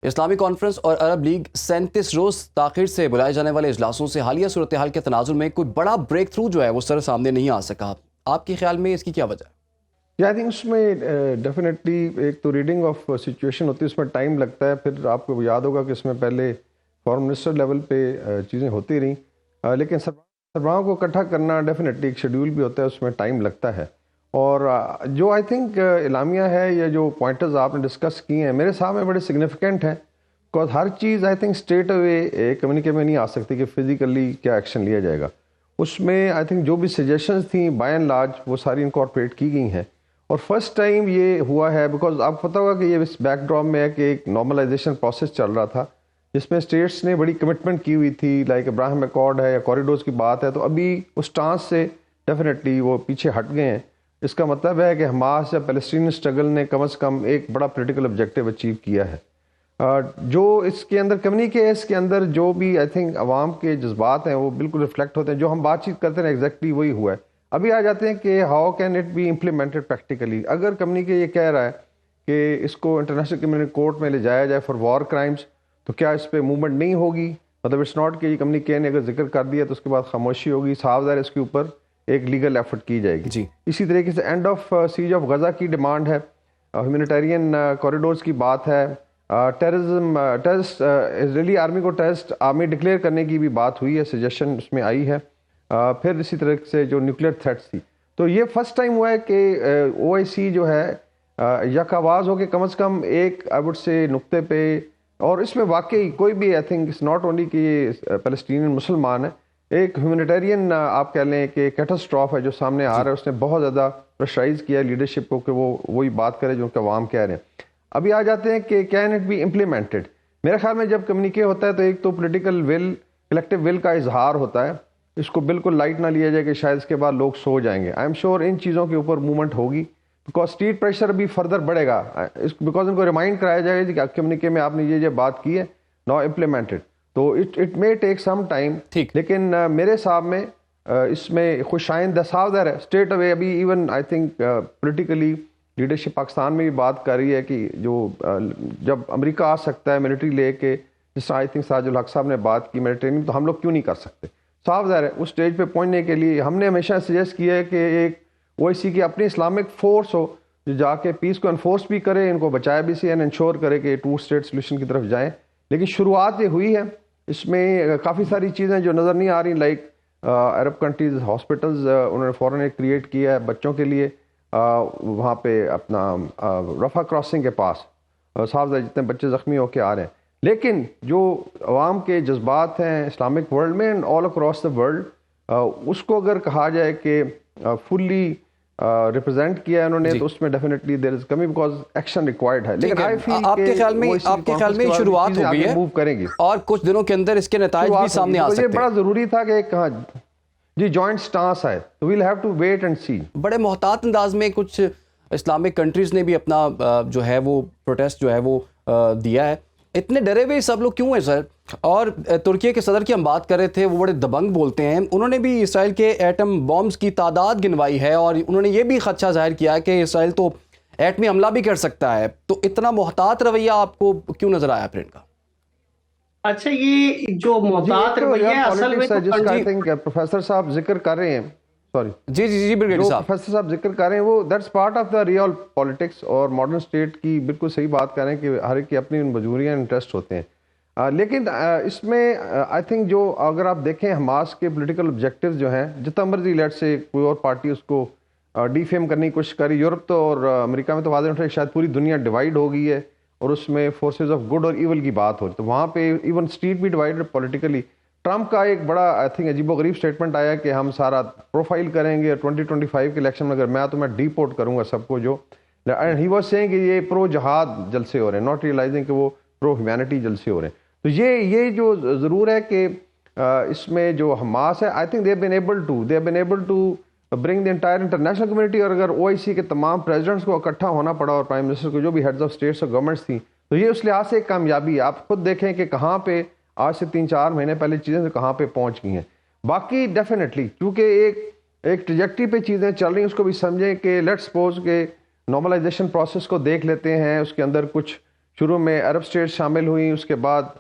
इस्लामी conference और अरब league 37 रोज़ ताख़िर से बुलाए जाने वाले इजलासों से हालिया सूरत हाल के तनाजुर में कोई बड़ा ब्रेक थ्रू जो है वो सर सामने नहीं आ सका। आपके ख्याल में इसकी क्या वजह है? आई थिंक उसमें डेफिनेटली एक तो रीडिंग ऑफ सिचुएशन होती है, उसमें टाइम लगता है। फिर आपको याद होगा कि इसमें पहले फॉरेन मिनिस्टर लेवल पे चीज़ें होती रहीं, लेकिन सरबराहों को इकट्ठा करना डेफिनेटली एक शेड्यूल भी होता है, उसमें टाइम लगता है। और जो आई थिंक इलामिया है या जो पॉइंटर्स आपने डिस्कस किए हैं मेरे सामने बड़े सिग्निफिकेंट हैं, बिकॉज हर चीज़ I think straight away communique में नहीं आ सकती कि फिजिकली क्या एक्शन लिया जाएगा। उसमें आई थिंक जो भी सजेशंस थी बाय एंड लार्ज वो सारी इनकॉर्पोरेट की गई हैं। और फर्स्ट टाइम ये हुआ है, बिकॉज आपको पता होगा कि ये इस बैकड्रॉप में है कि एक नॉर्मलाइजेशन प्रोसेस चल रहा था जिसमें स्टेट्स ने बड़ी कमिटमेंट की हुई थी, लाइक इब्राहिम अकॉर्ड है या कॉरिडोर्स की बात है, तो अभी उस स्टांस से डेफिनेटली वो पीछे हट गए हैं। इसका मतलब है कि हमास या पैलेस्टीनियन स्ट्रगल ने कम से कम एक बड़ा पॉलिटिकल ऑब्जेक्टिव अचीव किया है। जो इसके अंदर कम्युनिके है, इसके अंदर जो भी आई थिंक अवाम के जज्बात हैं वो बिल्कुल रिफ्लेक्ट होते हैं। जो हम बातचीत करते हैं एग्जैक्टली वही हुआ है। अभी आ जाते हैं कि how can it be implemented practically. अगर कम्युनिके ये कह रहा है कि इसको इंटरनेशनल क्रिमिनल कोर्ट में ले जाया जाए फॉर वॉर क्राइम्स, तो क्या इस पर मूवमेंट नहीं होगी? मतलब इट्स नॉट कि कम्युनिके ने अगर जिक्र कर दिया तो उसके बाद खामोशी होगी, साफ ज़ाहिर इसके ऊपर एक लीगल एफर्ट की जाएगी जी। इसी तरीके से एंड ऑफ सीज ऑफ गजा की डिमांड है, ह्यूमैनिटेरियन कॉरिडोर्स की बात है, टेररिस्ट इजरायली आर्मी को टेररिस्ट आर्मी डिक्लेयर करने की भी बात हुई है, सजेशन उसमें आई है। फिर इसी तरह से जो न्यूक्लियर थ्रेट्स थी, तो ये फर्स्ट टाइम हुआ है कि OIC जो है यक आवाज़ हो के कम से कम एक आई वुड से नुक्ते पे। और इसमें वाकई कोई भी I think it's not only कि ये पैलेस्टीनियन मुसलमान है, एक ह्यूमैनिटेरियन आप कह लें कि कैटास्ट्रॉफ है जो सामने आ रहा है। उसने बहुत ज़्यादा प्रेशराइज किया लीडरशिप को कि वो वही बात करे जो उनके अवाम कह रहे हैं। अभी आ जाते हैं कि कैन इट बी इम्प्लीमेंटेड। मेरे ख्याल में जब कम्युनिके होता है तो एक तो पॉलिटिकल विल, कलेक्टिव विल का इजहार होता है। इसको बिल्कुल लाइट ना लिया जाए कि शायद इसके बाद लोग सो जाएंगे। आई एम श्योर इन चीज़ों के ऊपर मूवमेंट होगी, बिकॉज स्टेट प्रेशर भी फर्दर बढ़ेगा। बिकॉज इनको रिमाइंड कराया जाएगा कि कम्युनिके में आपने ये बात की है, नाउ इम्प्लीमेंटेड। तो it may take some time, लेकिन मेरे हिसाब में इसमें खुशाइंद सावधार है स्ट्रेट अवे। अभी even I think politically leadership Pakistan में भी बात कर रही है कि जो जब अमेरिका आ सकता है मिलिट्री लेके, जिस आई थिंक साजुल हक साहब ने बात की मिलिट्री, तो हम लोग क्यों नहीं कर सकते? साफ ज़ाहिर है उस स्टेज पे पहुंचने के लिए हमने हमेशा सजेस्ट किया है कि एक OIC की अपनी इस्लामिक फोर्स हो जो जाके पीस को एनफोर्स भी करे, इनको बचाए भी सी एंड इंश्योर करे कि टू स्टेट सोल्यूशन की तरफ जाएं। लेकिन शुरुआत ये हुई है, इसमें काफ़ी सारी चीज़ें जो नज़र नहीं आ रही, लाइक अरब कंट्रीज हॉस्पिटल्स उन्होंने फ़ौरन एक क्रिएट किया है बच्चों के लिए, वहाँ पे अपना रफ़ा क्रॉसिंग के पास साफ जितने बच्चे ज़ख्मी होकर आ रहे हैं। लेकिन जो अवाम के जज्बात हैं इस्लामिक वर्ल्ड में and all across the world, उसको अगर कहा जाए कि फुल्ली रिप्रेजेंट किया है उन्होंने, तो उसमें डेफिनेटली देयर इज कमी, बिकॉज एक्शन रिक्वायर्ड है। लेकिन आई फील आपके ख्याल में शुरुआत हो गई है, मूव करेंगी और कुछ दिनों के अंदर इसके नतीजे भी सामने आ सकते हैं। ये बड़ा जरूरी था कि कहा जी जॉइंट स्टांस है, तो we'll have to wait and see. बड़े मोहतात अंदाज में कुछ इस्लामिक कंट्रीज ने भी अपना जो है वो प्रोटेस्ट जो है वो दिया है। इतने डरे हुए सब लोग क्यों हैं सर? और तुर्की के सदर की हम बात कर रहे थे, वो बड़े दबंग बोलते हैं। उन्होंने भी इसराइल के एटम बॉम्ब्स की तादाद गिनवाई है और उन्होंने ये भी खदशा जाहिर किया है कि इसराइल तो एटमी हमला भी कर सकता है। तो इतना मोहतात रवैया आपको क्यों नजर आया फिर इनका? अच्छा, ये जो मोहतात रवैया है असल में जिसका आई थिंक प्रोफेसर साहब जिक्र कर रहे हैं, सॉरी जी जी जी ब्रिगेडियर साहब, प्रोफेसर साहब जिक्र कर रहे हैं, वो that's part of the real politics और मॉडर्न स्टेट की बिल्कुल सही बात कर रहे हैं कि हर एक की अपनी मजबूरियां इंटरेस्ट होते हैं। लेकिन इसमें आई थिंक जो अगर आप देखें हमास के पॉलिटिकल ऑब्जेक्टिव्स जो हैं, जितना मर्जी लेट से कोई और पार्टी उसको डिफेम करने की कोशिश करी, यूरोप तो और अमेरिका में तो वादे उठे शायद पूरी दुनिया डिवाइड हो गई है और उसमें फोर्सेज ऑफ गुड और इवल की बात हो रही, तो वहाँ पे इवन स्ट्रीट भी डिवाइडेड पॉलिटिकली। ट्रंप का एक बड़ा आई थिंक अजीबोगरीब स्टेटमेंट आया कि हम सारा प्रोफाइल करेंगे 2025 के इलेक्शन में, अगर मैं तो मैं डिपोर्ट करूंगा सबको जो, एंड ही वाज सेइंग कि ये प्रो जहाद जलसे हो रहे हैं, नॉट रियलाइजिंग कि वो प्रो ह्यूमैनिटी जलसे हो रहे हैं। तो ये जो ज़रूर है कि इसमें जो हमास है, I think they have been able to bring the entire international community. और अगर OIC के तमाम प्रेसिडेंट्स को इकट्ठा होना पड़ा और प्राइम मिनिस्टर को, जो भी हेड्स ऑफ स्टेट्स और गवर्नमेंट्स थी, तो ये उस लिहाज से एक कामयाबी। आप खुद देखें कि कहाँ पे आज से 3-4 महीने पहले चीज़ें तो कहाँ पे पहुँच गई हैं। बाकी डेफिनेटली क्योंकि एक ट्रैजेक्टरी पे चीज़ें चल रही हैं, उसको भी समझें कि लेट्स सपोज के नॉर्मलाइजेशन प्रोसेस को देख लेते हैं, उसके अंदर कुछ शुरू में अरब स्टेट्स शामिल हुई, उसके बाद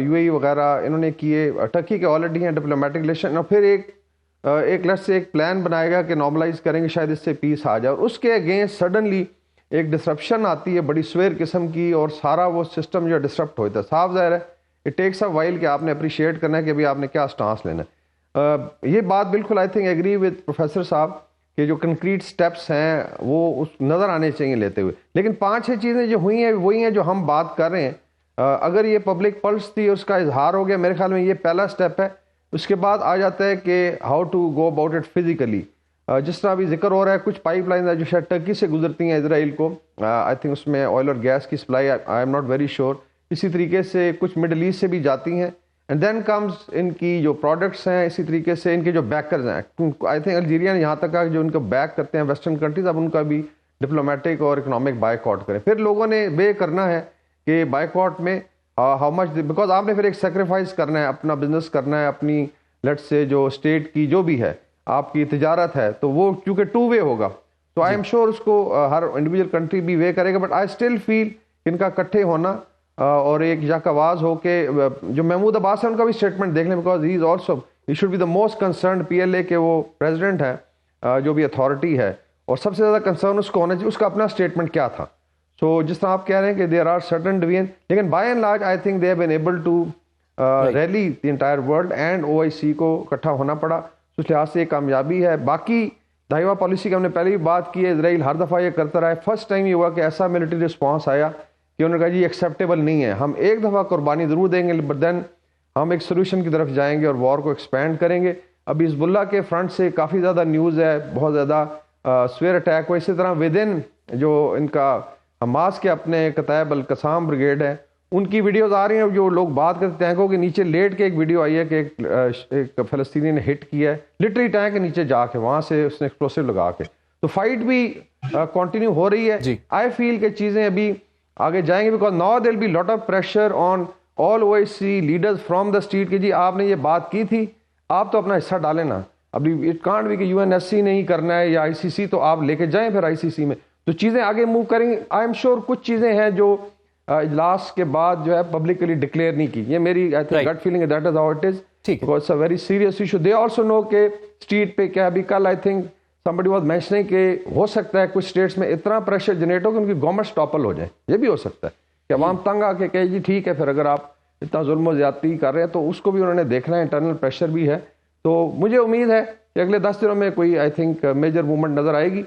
यूएई वगैरह इन्होंने किए, टर्की के ऑलरेडी हैं डिप्लोमेटिक रिलेशन, और फिर एक लट से एक प्लान बनाएगा कि नॉर्मलाइज करेंगे, शायद इससे पीस आ जाए, और उसके अगेंस्ट सडनली एक डिसरप्शन आती है बड़ी स्वेर किस्म की, और सारा वो सिस्टम जो डिसरप्ट होता है। साफ ज़ाहिर है इट टेक्स अ वाइल कि आपने अप्रिशिएट करना है कि अभी आपने क्या स्टांस लेना है। ये बात बिल्कुल I think agree with professor साहब कि जो कंक्रीट स्टेप्स हैं वो उस नज़र आने चाहिए लेते हुए। लेकिन 5-6 चीज़ें जो हुई हैं वही हैं जो हम बात कर रहे हैं। अगर ये पब्लिक पल्स थी, उसका इजहार हो गया, मेरे ख्याल में ये पहला स्टेप है। उसके बाद आ जाता है कि how to go about it physically. जिस तरह अभी जिक्र हो रहा है, कुछ पाइपलाइन है जो शायद टर्की से गुजरती हैं इसराइल को, आई थिंक उसमें ऑयल और गैस की supply, I am not very sure. इसी तरीके से कुछ मिडल ईस्ट से भी जाती हैं, एंड देन कम्स इनकी जो प्रोडक्ट्स हैं, इसी तरीके से इनके जो बैकर्स हैं, आई थिंक अल्जीरिया ने यहाँ तक कहा जो इनको बैक करते हैं वेस्टर्न कंट्रीज, अब उनका भी डिप्लोमेटिक और इकोनॉमिक बायकॉट करें। फिर लोगों ने वे करना है कि बायकॉट में हाउ मच, बिकॉज आपने फिर एक सेक्रीफाइस करना है, अपना बिजनेस करना है, अपनी लेट्स से जो स्टेट की जो भी है आपकी तिजारत है, तो वो क्योंकि टू वे होगा, तो आई एम श्योर उसको हर इंडिविजुअल कंट्री भी वे करेगा। बट आई स्टिल फील इनका इकट्ठे होना और एक यक आवाज़ हो के, जो महमूद अब्बास है उनका भी स्टेटमेंट देख लें, because he is also, he should be the most concern PLA के वो प्रेसिडेंट है जो भी अथॉरिटी है, और सबसे ज़्यादा कंसर्न उसको होना चाहिए, उसका अपना स्टेटमेंट क्या था। सो जिस तरह आप कह रहे हैं कि देयर आर सर्टन डिवीजन, लेकिन by and large I think they have been able to rally the entire world, and OIC को इकट्ठा होना पड़ा, उस लिहाज से कामयाबी है। बाकी दाइवा पॉलिसी की हमने पहले भी बात की है, इसराइल हर दफ़ा ये करता रहा है। फर्स्ट टाइम ये हुआ कि ऐसा मिलिट्री रिस्पॉन्स आया कि उन्होंने कहा जी एक्सेप्टेबल नहीं है, हम एक दफ़ा कुर्बानी ज़रूर देंगे, बट देन हम एक सोल्यूशन की तरफ जाएंगे और वॉर को एक्सपेंड करेंगे। अभी हिजबुल्लाह के फ्रंट से काफ़ी ज़्यादा न्यूज़ है, बहुत ज़्यादा स्वेयर अटैक हुआ। इसी तरह विद इन जो इनका हमास के अपने कतायब अल कसाम ब्रिगेड है, उनकी वीडियोज़ आ रही हैं, जो लोग बात करते हैं टैंकों के नीचे लेट के, एक वीडियो आई है कि एक फ़लस्तीनी ने हिट किया है लिटरली टैंक के नीचे जाके, वहाँ से उसने एक्सप्लोसिव लगा के, तो फाइट भी कंटिन्यू हो रही है। आई फील कि चीज़ें अभी आगे जाएंगे, because now there will be lot of pressure on all OIC leaders from the street कि जी आपने ये बात की थी, आप तो अपना हिस्सा डालें ना। अभी इट कांट बी कि UNSC नहीं करना है या ICC, तो आप लेके जाएं फिर ICC में, तो चीज़ें आगे मूव करेंगे। आई एम श्योर कुछ चीज़ें हैं जो इजलास के बाद जो है पब्लिकली डिक्लेयर नहीं की, ये मेरी I think gut feeling, that is how it is, because it's a very serious issue. They also know के स्ट्रीट पे क्या, अभी कल I think somebody was mentioning कि हो सकता है कुछ स्टेट्स में इतना प्रेशर जनरेट हो कि उनकी गवर्नमेंट टॉपल हो जाए, ये भी हो सकता है कि अवाम तंग आके कहे जी ठीक है, फिर अगर आप इतना जुल्म ज्यादती कर रहे हैं तो उसको भी उन्होंने देखना है, इंटरनल प्रेशर भी है। तो मुझे उम्मीद है कि अगले 10 दिनों में कोई आई थिंक मेजर मूवमेंट नजर आएगी।